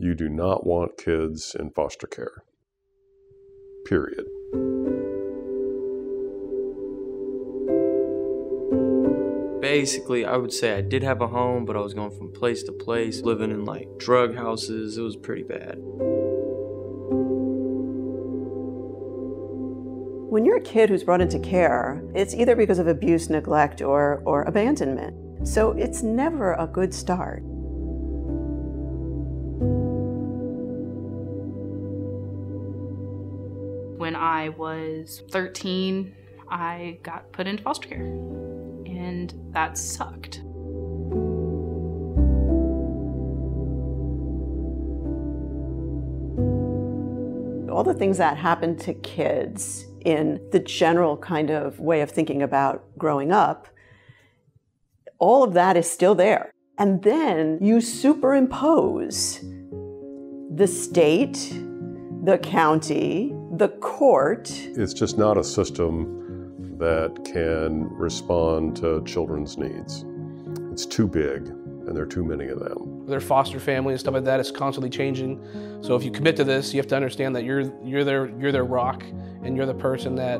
You do not want kids in foster care. Period. Basically, I would say I did have a home, but I was going from place to place, living in like drug houses. It was pretty bad. When you're a kid who's brought into care, it's either because of abuse, neglect, or abandonment. So it's never a good start. When I was 13, I got put into foster care, and that sucked. All the things that happen to kids in the general kind of way of thinking about growing up, all of that is still there. And then you superimpose the state, the county, the court. It's just not a system that can respond to children's needs. It's too big, and there are too many of them. Their foster family and stuff like that is constantly changing. So if you commit to this, you have to understand that you're their rock, and you're the person that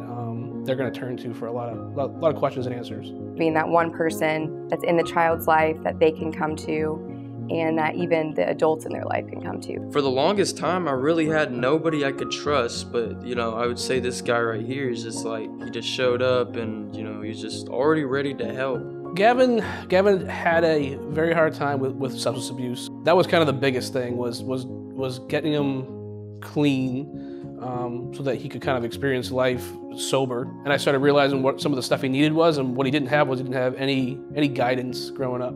they're going to turn to for a lot of questions and answers. Being that one person that's in the child's life that they can come to, and that even the adults in their life can come to. For the longest time, I really had nobody I could trust, but, you know, I would say this guy right here is just like, he just showed up and, you know, he's just already ready to help. Gavin had a very hard time with substance abuse. That was kind of the biggest thing, was getting him clean, so that he could kind of experience life sober. And I started realizing what some of the stuff he needed was, and what he didn't have was he didn't have any guidance growing up.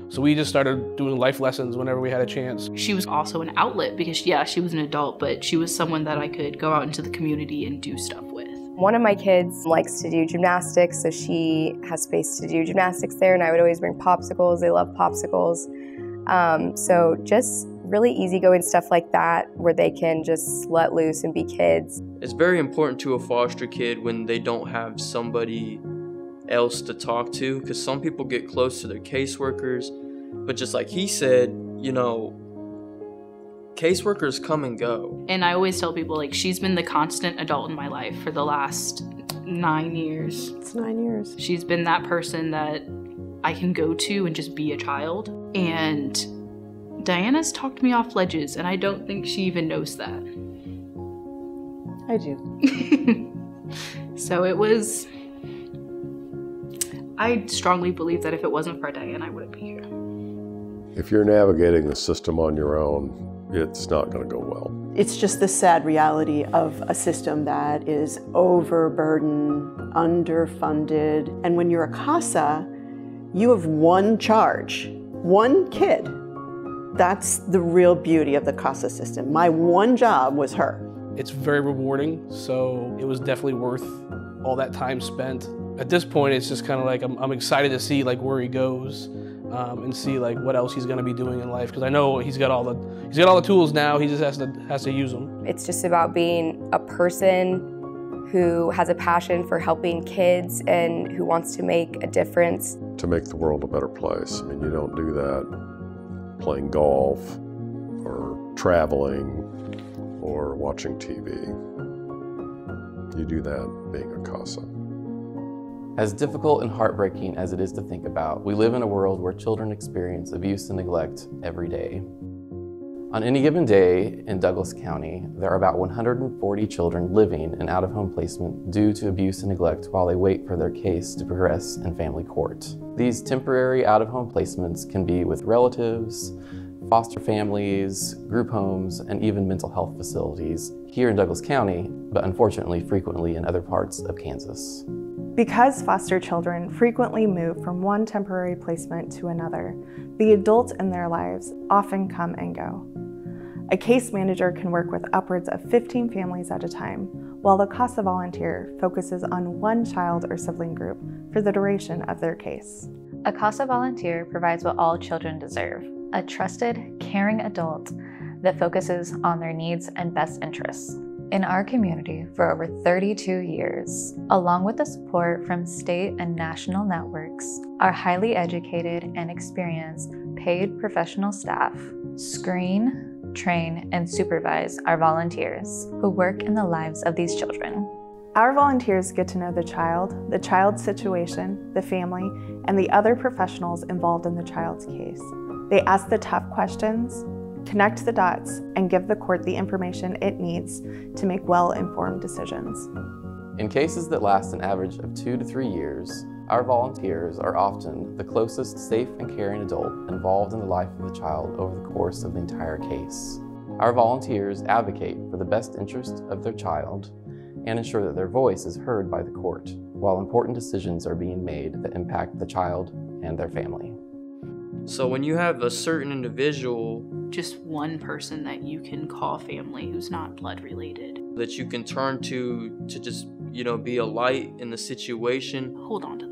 So we just started doing life lessons whenever we had a chance. She was also an outlet because, yeah, she was an adult, but she was someone that I could go out into the community and do stuff with. One of my kids likes to do gymnastics, so she has space to do gymnastics there, and I would always bring popsicles. They love popsicles. So just really easygoing stuff like that where they can just let loose and be kids. It's very important to a foster kid when they don't have somebody else to talk to, because some people get close to their caseworkers, but just like he said, you know, caseworkers come and go. And I always tell people, like, she's been the constant adult in my life for the last 9 years. It's 9 years. She's been that person that I can go to and just be a child. And Diana's talked me off ledges, and I don't think she even knows that. I do. So it was, I strongly believe that if it wasn't for Diana, I wouldn't be here. If you're navigating the system on your own, it's not going to go well. It's just the sad reality of a system that is overburdened, underfunded. And when you're a CASA, you have one charge, one kid. That's the real beauty of the CASA system. My one job was her. It's very rewarding, so it was definitely worth all that time spent. At this point, it's just kind of like I'm excited to see like where he goes, and see like what else he's going to be doing in life, because I know he's got all the tools now. He just has to use them. It's just about being a person who has a passion for helping kids and who wants to make a difference. To make the world a better place. I mean, you don't do that playing golf or traveling or watching TV. You do that being a CASA. As difficult and heartbreaking as it is to think about, we live in a world where children experience abuse and neglect every day. On any given day in Douglas County, there are about 140 children living in out-of-home placement due to abuse and neglect while they wait for their case to progress in family court. These temporary out-of-home placements can be with relatives, foster families, group homes, and even mental health facilities here in Douglas County, but unfortunately frequently in other parts of Kansas. Because foster children frequently move from one temporary placement to another, the adults in their lives often come and go. A case manager can work with upwards of 15 families at a time, while the CASA volunteer focuses on one child or sibling group for the duration of their case. A CASA volunteer provides what all children deserve: a trusted, caring adult that focuses on their needs and best interests. In our community for over 32 years, along with the support from state and national networks, our highly educated and experienced paid professional staff screen, train, and supervise our volunteers who work in the lives of these children. Our volunteers get to know the child's situation, the family, and the other professionals involved in the child's case. They ask the tough questions, connect the dots, and give the court the information it needs to make well-informed decisions. In cases that last an average of 2 to 3 years, our volunteers are often the closest safe and caring adult involved in the life of the child over the course of the entire case. Our volunteers advocate for the best interest of their child and ensure that their voice is heard by the court, while important decisions are being made that impact the child and their family. So when you have a certain individual, Just one person that you can call family who's not blood related. that you can turn to just, be a light in the situation. Hold on to